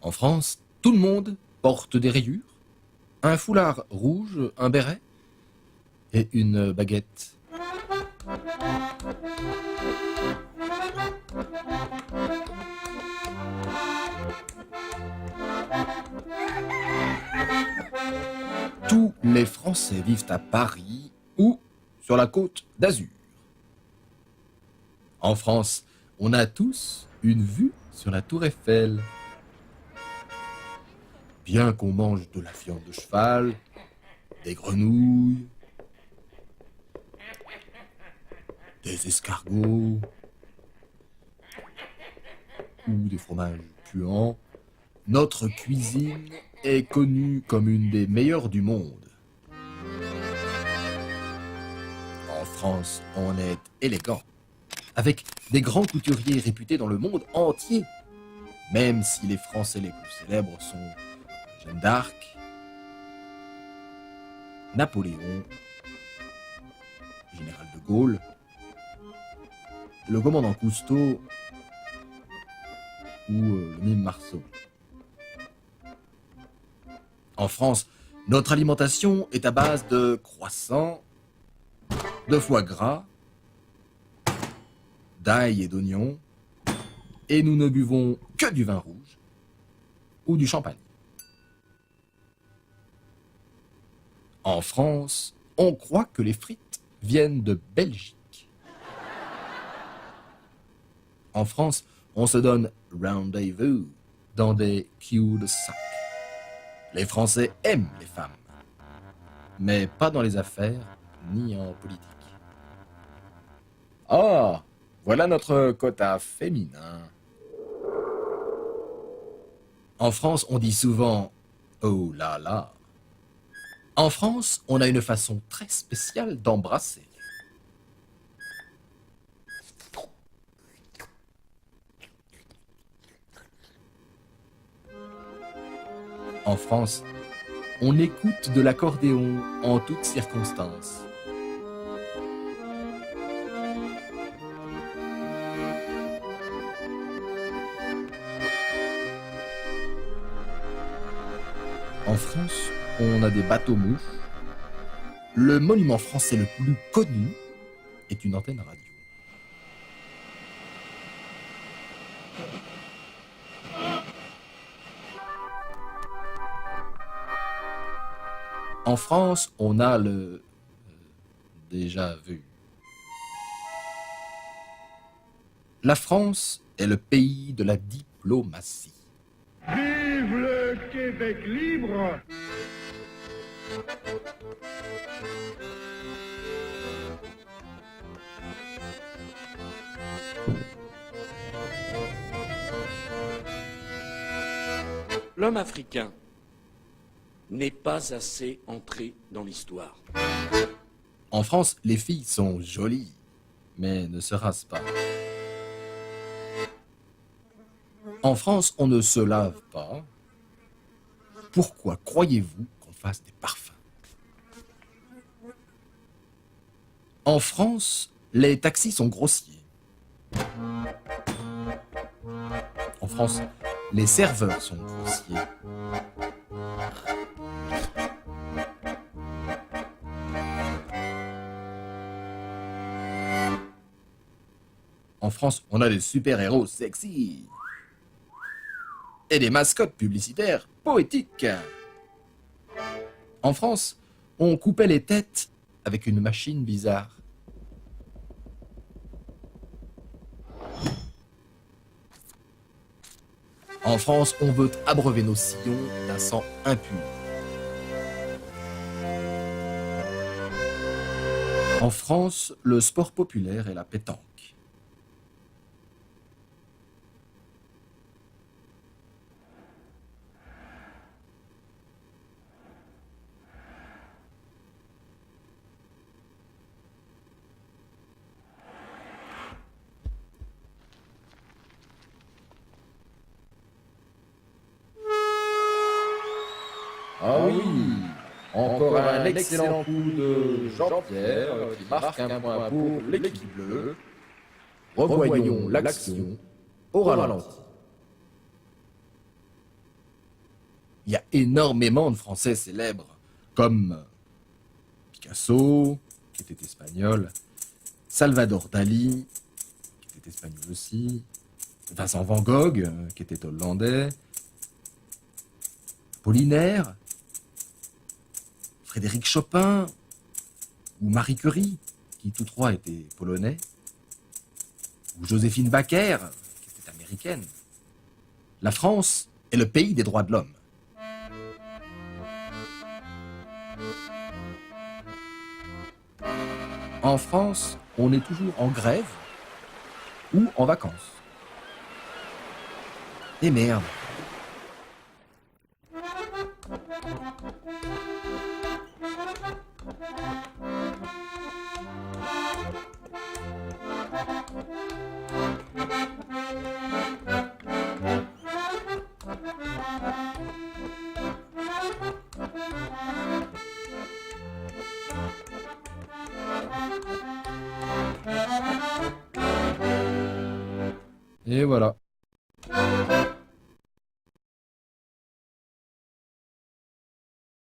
En France, tout le monde porte des rayures, un foulard rouge, un béret et une baguette. Tous les Français vivent à Paris ou sur la côte d'Azur. En France, on a tous une vue sur la tour Eiffel. Bien qu'on mange de la viande de cheval, des grenouilles, des escargots ou des fromages puants, notre cuisine est connue comme une des meilleures du monde. En France, on est élégant, avec des grands couturiers réputés dans le monde entier, même si les Français les plus célèbres sont Jeanne d'Arc, Napoléon, Général de Gaulle, le commandant Cousteau ou le mime Marceau. En France, notre alimentation est à base de croissants, de foie gras, d'ail et d'oignons, et nous ne buvons que du vin rouge ou du champagne. En France, on croit que les frites viennent de Belgique. En France, on se donne rendez-vous dans des cul-de-sac. Les Français aiment les femmes, mais pas dans les affaires ni en politique. Oh, voilà notre quota féminin. En France, on dit souvent « oh là là ». En France, on a une façon très spéciale d'embrasser. En France, on écoute de l'accordéon en toutes circonstances. En France, on a des bateaux-mouches. Le monument français le plus connu est une antenne radio. En France, on a le déjà vu. La France est le pays de la diplomatie. Vive le Québec libre! L'homme africain n'est pas assez entré dans l'histoire. En France, les filles sont jolies, mais ne se rasent pas. En France, on ne se lave pas. Pourquoi croyez-vous qu'on fasse des parfums? En France, les taxis sont grossiers. En France, les serveurs sont grossiers. En France, on a des super-héros sexy. Et des mascottes publicitaires poétiques. En France, on coupait les têtes avec une machine bizarre. En France, on veut abreuver nos sillons d'un sang impur. En France, le sport populaire est la pétanque. Ah oui, encore un excellent coup de Jean-Pierre qui marque un point pour l'équipe bleue. Revoyons l'action au ralenti. Il y a énormément de Français célèbres, comme Picasso, qui était espagnol, Salvador Dali, qui était espagnol aussi, Vincent Van Gogh, qui était hollandais, Apollinaire, Frédéric Chopin, ou Marie Curie, qui tous trois étaient polonais, ou Joséphine Baker, qui était américaine. La France est le pays des droits de l'homme. En France, on est toujours en grève ou en vacances. Et merde. Et voilà.